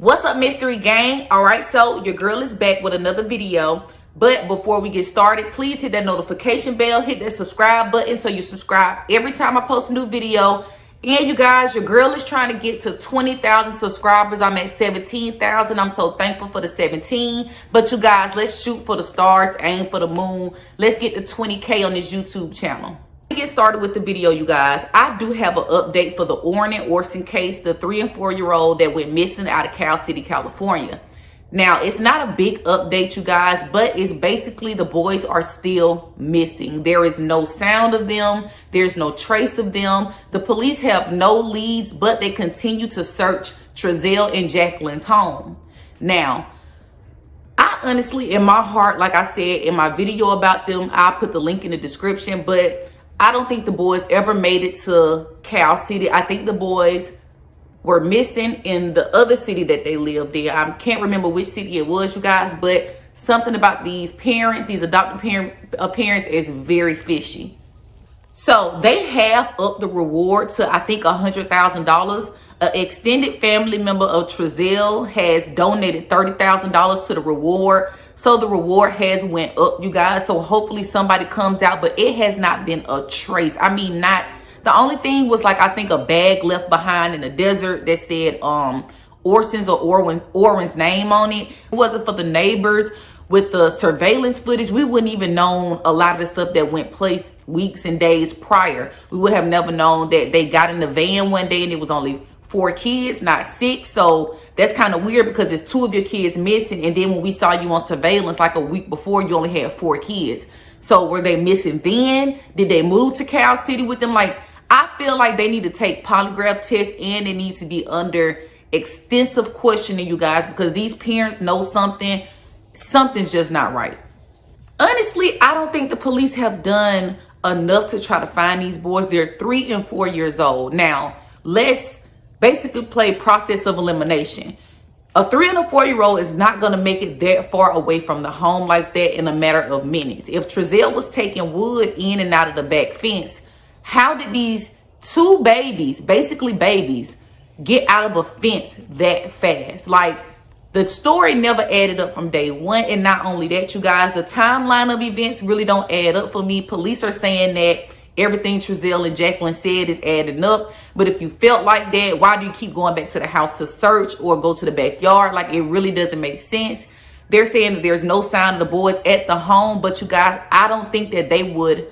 What's up, mystery gang? All right, so your girl is back with another video. But before we get started, please hit that notification bell, hit that subscribe button so you subscribe every time I post a new video. And you guys, your girl is trying to get to 20,000 subscribers. I'm at 17,000. I'm so thankful for the 17. But you guys, let's shoot for the stars, aim for the moon. Let's get to 20K on this YouTube channel. To get started with the video, you guys, I do have an update for the Orson case, the 3 and 4-year-old that went missing out of Cal City, California. Now, it's not a big update, you guys, but it's basically the boys are still missing. There is no sound of them. There's no trace of them. The police have no leads, but they continue to search Trezell and Jacqueline's home. Now, I honestly, in my heart, like I said in my video about them, I'll put the link in the description, but I don't think the boys ever made it to Cal City. I think the boys were missing in the other city that they lived in. I can't remember which city it was, you guys, but something about these parents, these adopted parents is very fishy. So they have upped the reward to, I think, $100,000. An extended family member of Trezell has donated $30,000 to the reward. So the reward has went up, you guys. So hopefully somebody comes out, but it has not been a trace. I mean, the only thing was, like, I think a bag left behind in the desert that said Orson's or Orwin's name on it. It wasn't for the neighbors. With the surveillance footage, we wouldn't even known a lot of the stuff that went place weeks and days prior. We would have never known that they got in the van one day and it was only 4 kids, not 6. So that's kind of weird because it's 2 of your kids missing. And then when we saw you on surveillance like a week before, you only had 4 kids. So were they missing then? Did they move to Cal City with them? Like, I feel like they need to take polygraph tests and they need to be under extensive questioning, you guys, because these parents know something's just not right. Honestly, I don't think the police have done enough to try to find these boys. They're 3 and 4 years old. Now, let's basically play process of elimination. A 3 and a 4-year-old is not going to make it that far away from the home like that in a matter of minutes. If Trezell was taking wood in and out of the back fence, how did these 2 babies, basically babies, get out of a fence that fast? Like, the story never added up from day one. And not only that, you guys, the timeline of events really don't add up for me. Police are saying that everything Trezell and Jacqueline said is adding up. But if you felt like that, why do you keep going back to the house to search or go to the backyard? Like, it really doesn't make sense. They're saying that there's no sign of the boys at the home. But you guys, I don't think that they would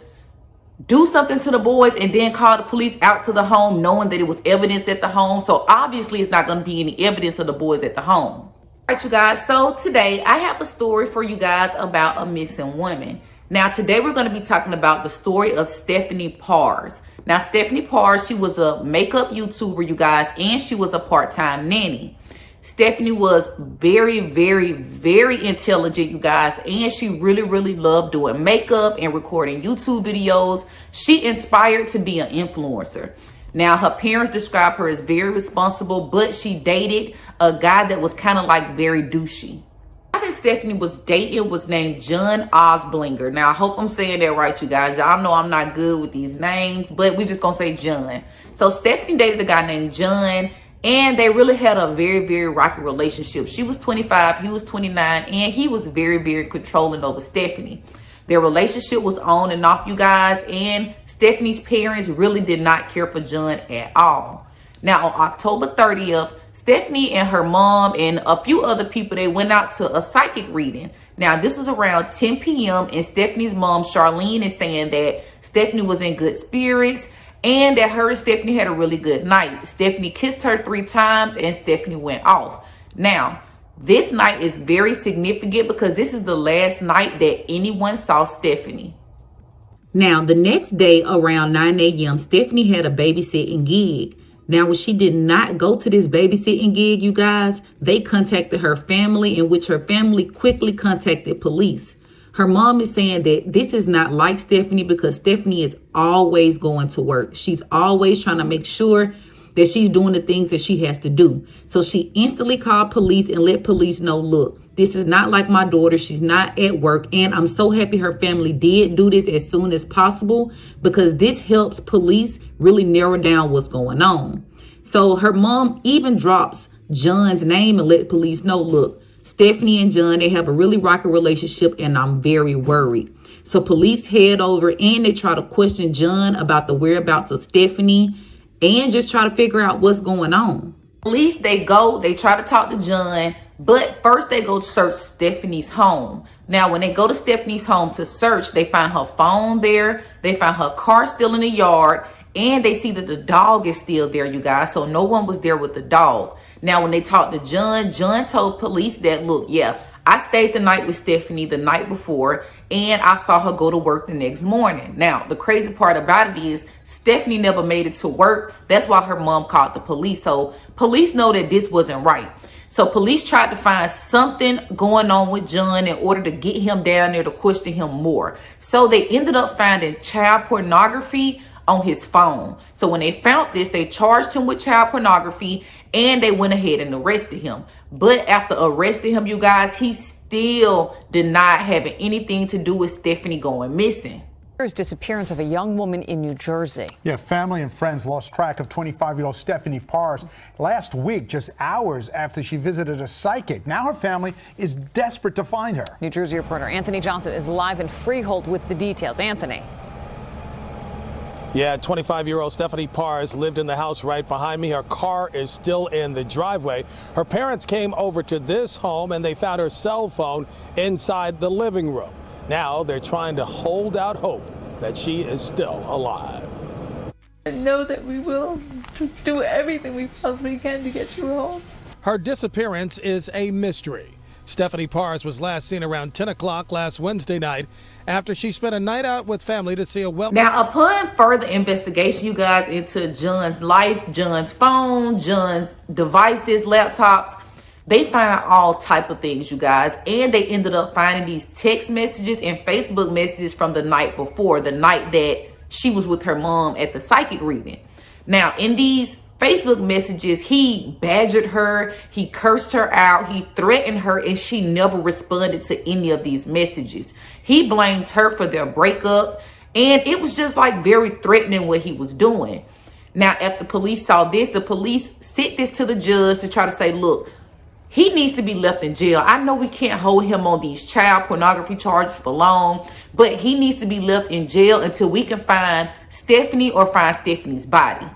do something to the boys and then call the police out to the home knowing that it was evidence at the home. So obviously it's not going to be any evidence of the boys at the home. All right, you guys. So today I have a story for you guys about a missing woman. Now, today we're going to be talking about the story of Stephanie Parze. Now, Stephanie Parze, she was a makeup YouTuber, you guys, and she was a part-time nanny. Stephanie was very, very, very intelligent, you guys, and she really, really loved doing makeup and recording YouTube videos. She inspired to be an influencer. Now, her parents describe her as very responsible, but she dated a guy that was kind of like very douchey. The guy that Stephanie was dating was named John Osblinger. Now, I hope I'm saying that right, you guys. Y'all know I'm not good with these names, but we're just going to say John. So Stephanie dated a guy named John, and they really had a very, very rocky relationship. She was 25, he was 29, and he was very, very controlling over Stephanie. Their relationship was on and off, you guys, and Stephanie's parents really did not care for John at all. Now, on October 30th, Stephanie and her mom and a few other people, they went out to a psychic reading. Now, this was around 10 p.m., and Stephanie's mom, Charlene, is saying that Stephanie was in good spirits and that her and Stephanie had a really good night. Stephanie kissed her 3 times and Stephanie went off. Now, this night is very significant because this is the last night that anyone saw Stephanie. Now, the next day around 9 a.m., Stephanie had a babysitting gig. Now, when she did not go to this babysitting gig, you guys, they contacted her family, in which her family quickly contacted police. Her mom is saying that this is not like Stephanie because Stephanie is always going to work. She's always trying to make sure that she's doing the things that she has to do. So she instantly called police and let police know, look, this is not like my daughter. She's not at work. And I'm so happy her family did do this as soon as possible because this helps police really narrow down what's going on. So her mom even drops John's name and let police know, look, Stephanie and John, they have a really rocky relationship and I'm very worried. So police head over and they try to question John about the whereabouts of Stephanie and just try to figure out what's going on. Police, they try to talk to John, but first they go search Stephanie's home. Now, when they go to Stephanie's home to search, they find her phone there, they find her car still in the yard, and they see that the dog is still there, you guys. So no one was there with the dog. Now, when they talked to John, John told police that, look, yeah, I stayed the night with Stephanie the night before, and I saw her go to work the next morning. Now, the crazy part about it is Stephanie never made it to work. That's why her mom called the police. So police know that this wasn't right. So police tried to find something going on with John in order to get him down there to question him more. So they ended up finding child pornography on his phone. So when they found this, they charged him with child pornography and they went ahead and arrested him. But after arresting him, you guys, he still denied having anything to do with Stephanie going missing. Disappearance of a young woman in New Jersey. Yeah, family and friends lost track of 25-year-old Stephanie Parze last week, just hours after she visited a psychic. Now her family is desperate to find her. New Jersey reporter Anthony Johnson is live in Freehold with the details. Anthony. Yeah, 25-year-old Stephanie Parze lived in the house right behind me. Her car is still in the driveway. Her parents came over to this home and they found her cell phone inside the living room. Now they're trying to hold out hope that she is still alive. I know that we will do everything we possibly can to get you home. Her disappearance is a mystery. Stephanie Parze was last seen around 10 o'clock last Wednesday night after she spent a night out with family to see a well. Now, upon further investigation, you guys, into John's life, John's phone, John's devices, laptops, they find all type of things, you guys, and they ended up finding these text messages and Facebook messages from the night before, the night that she was with her mom at the psychic reading. Now, in these Facebook messages, he badgered her, he cursed her out, he threatened her, and she never responded to any of these messages. He blamed her for their breakup, and it was just like very threatening what he was doing. Now, after police saw this, the police sent this to the judge to try to say, look, he needs to be left in jail. I know we can't hold him on these child pornography charges for long, but he needs to be left in jail until we can find Stephanie or find Stephanie's body.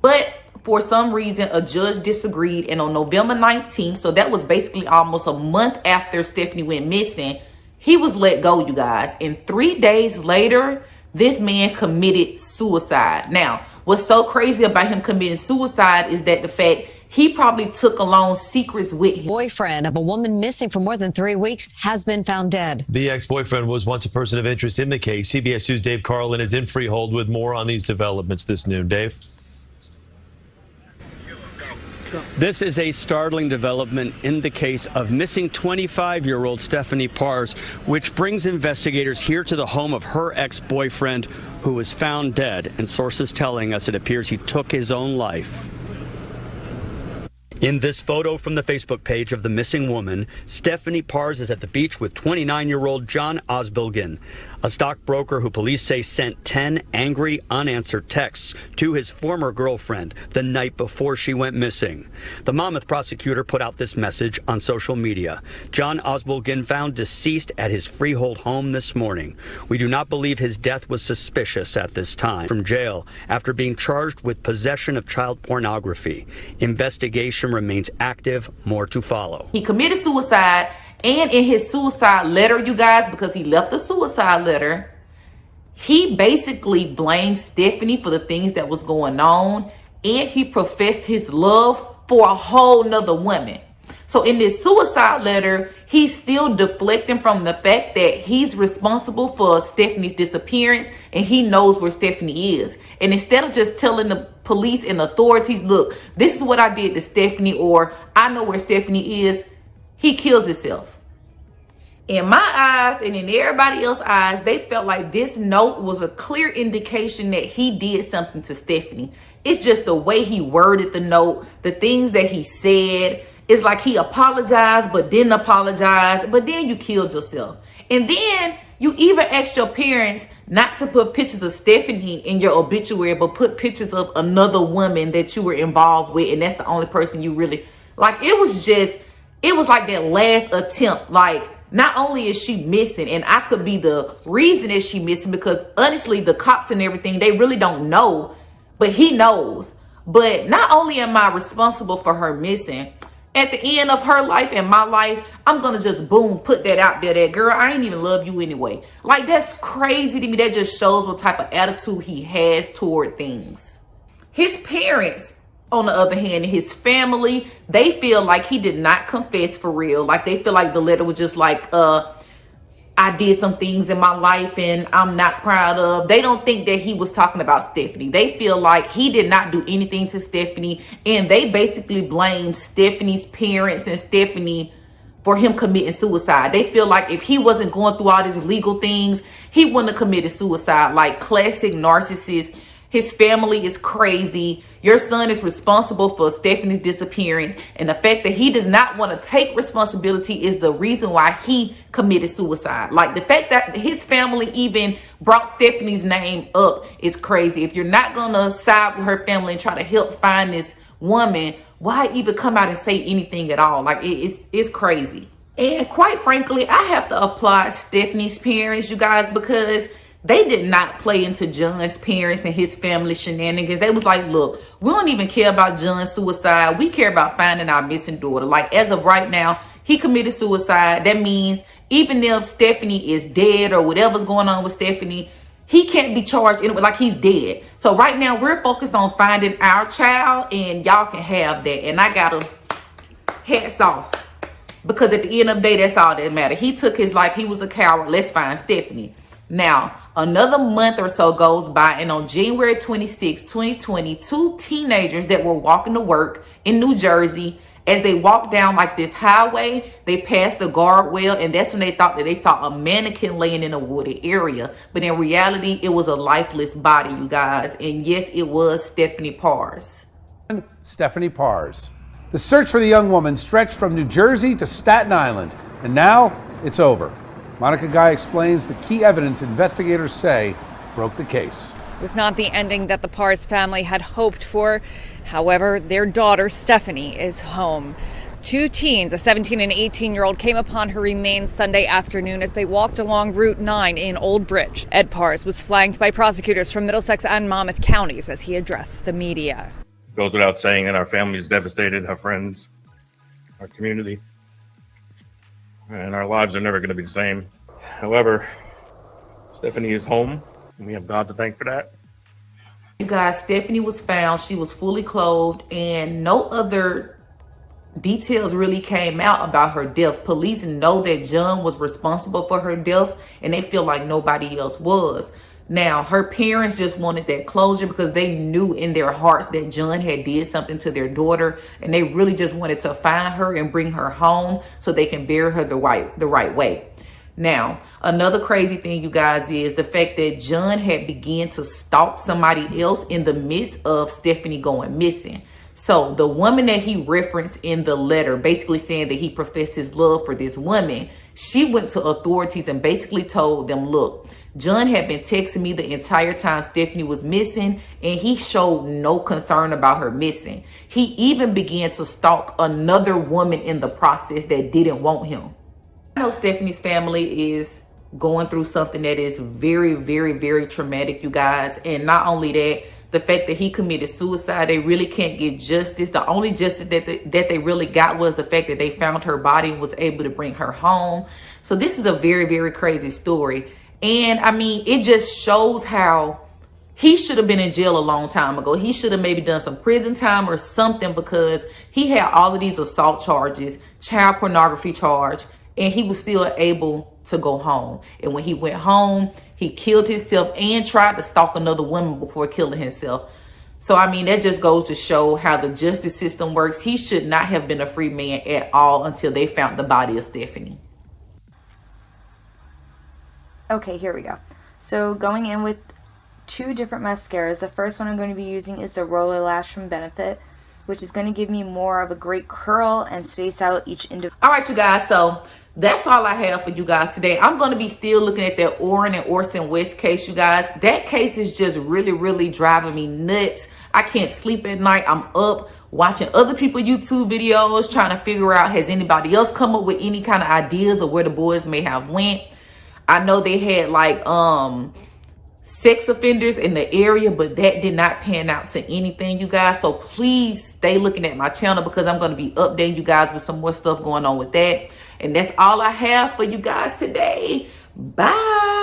But for some reason, a judge disagreed, and on November 19th, so that was basically almost a month after Stephanie went missing, he was let go, you guys. And 3 days later, this man committed suicide. Now, what's so crazy about him committing suicide is that the fact he probably took along secrets with him. Boyfriend of a woman missing for more than 3 weeks has been found dead. The ex-boyfriend was once a person of interest in the case. CBS 2's Dave Carlin is in Freehold with more on these developments this noon. Dave? This is a startling development in the case of missing 25-year-old Stephanie Parze, which brings investigators here to the home of her ex-boyfriend, who was found dead, and sources telling us it appears he took his own life. In this photo from the Facebook page of the missing woman, Stephanie Parze is at the beach with 29-year-old John Osbilgin, a stockbroker who police say sent 10 angry, unanswered texts to his former girlfriend the night before she went missing. The Monmouth prosecutor put out this message on social media. John Osbilgin found deceased at his Freehold home this morning. We do not believe his death was suspicious at this time. From jail after being charged with possession of child pornography. Investigation remains active. More to follow. He committed suicide, and in his suicide letter, you guys, because he left a suicide letter, he basically blamed Stephanie for the things that was going on, and he professed his love for a whole nother woman. So in this suicide letter, he's still deflecting from the fact that he's responsible for Stephanie's disappearance and he knows where Stephanie is. And instead of just telling the police and authorities, look, this is what I did to Stephanie, or I know where Stephanie is, he kills himself. In my eyes and in everybody else's eyes, they felt like this note was a clear indication that he did something to Stephanie. It's just the way he worded the note, the things that he said. It's like he apologized, but didn't apologize, but then you killed yourself. And then you even asked your parents not to put pictures of Stephanie in your obituary, but put pictures of another woman that you were involved with, and that's the only person you really Like, it was like that last attempt. Like, not only is she missing, and I could be the reason that she missing, because honestly, the cops and everything, they really don't know, but he knows. But not only am I responsible for her missing, at the end of her life and my life, I'm gonna just boom, put that out there that, girl, I ain't even love you anyway. Like, that's crazy to me. That just shows what type of attitude he has toward things. His parents, on the other hand, his family, they feel like he did not confess for real. Like, they feel like the letter was just like, I did some things in my life and I'm not proud of. They don't think that he was talking about Stephanie. They feel like he did not do anything to Stephanie, and they basically blame Stephanie's parents and Stephanie for him committing suicide. They feel like if he wasn't going through all these legal things, he wouldn't have committed suicide. Like, classic narcissist. His family is crazy. Your son is responsible for Stephanie's disappearance. And the fact that he does not want to take responsibility is the reason why he committed suicide. Like, the fact that his family even brought Stephanie's name up is crazy. If you're not going to side with her family and try to help find this woman, why even come out and say anything at all? Like, it's crazy. And quite frankly, I have to applaud Stephanie's parents, you guys, because they did not play into John's parents and his family shenanigans. They was like, look, we don't even care about John's suicide. We care about finding our missing daughter. Like, as of right now, he committed suicide. That means even if Stephanie is dead or whatever's going on with Stephanie, he can't be charged anyway, like he's dead. So right now, we're focused on finding our child, and y'all can have that. And I got to hats off, because at the end of the day, that's all that matters. He took his life. He was a coward. Let's find Stephanie. Now, another month or so goes by, and on January 26, 2020, two teenagers that were walking to work in New Jersey, as they walked down like this highway, they passed the guardrail, and that's when they thought that they saw a mannequin laying in a wooded area. But in reality, it was a lifeless body, you guys. And yes, it was Stephanie Parze. Stephanie Parze. The search for the young woman stretched from New Jersey to Staten Island, and now it's over. Monica Guy explains the key evidence investigators say broke the case. It was not the ending that the Parze family had hoped for. However, their daughter, Stephanie, is home. Two teens, a 17 and 18-year-old, came upon her remains Sunday afternoon as they walked along Route 9 in Old Bridge. Ed Parze was flanked by prosecutors from Middlesex and Monmouth counties as he addressed the media. It goes without saying that our family is devastated, our friends, our community, and our lives are never going to be the same. However, Stephanie is home, and we have God to thank for that. You guys, Stephanie was found. She was fully clothed, and no other details really came out about her death. Police know that John was responsible for her death, and they feel like nobody else was. Now, her parents just wanted that closure because they knew in their hearts that John had did something to their daughter, and they really just wanted to find her and bring her home so they can bury her the right way. Now, another crazy thing, you guys, is the fact that John had begun to stalk somebody else in the midst of Stephanie going missing. So the woman that he referenced in the letter, basically saying that he professed his love for this woman, she went to authorities and basically told them, look, John had been texting me the entire time Stephanie was missing, and he showed no concern about her missing. He even began to stalk another woman in the process that didn't want him. I know Stephanie's family is going through something that is very, very, very traumatic, you guys. And not only that, the fact that he committed suicide, they really can't get justice. The only justice that they really got was the fact that they found her body and was able to bring her home. So this is a very, very crazy story. And I mean, it just shows how he should have been in jail a long time ago. He should have maybe done some prison time or something, because he had all of these assault charges, child pornography charge, and he was still able to go home. And when he went home, he killed himself and tried to stalk another woman before killing himself. So, I mean, that just goes to show how the justice system works. He should not have been a free man at all until they found the body of Stephanie. Okay, here we go. So going in with two different mascaras. The first one I'm going to be using is the Roller Lash from Benefit, which is going to give me more of a great curl and space out each individual. All right, you guys. So that's all I have for you guys today. I'm going to be still looking at that Orson West case, you guys. That case is just really, really driving me nuts. I can't sleep at night. I'm up watching other people's YouTube videos, trying to figure out, has anybody else come up with any kind of ideas of where the boys may have went. I know they had like sex offenders in the area, but that did not pan out to anything, you guys. So please stay looking at my channel, because I'm going to be updating you guys with some more stuff going on with that. And that's all I have for you guys today. Bye.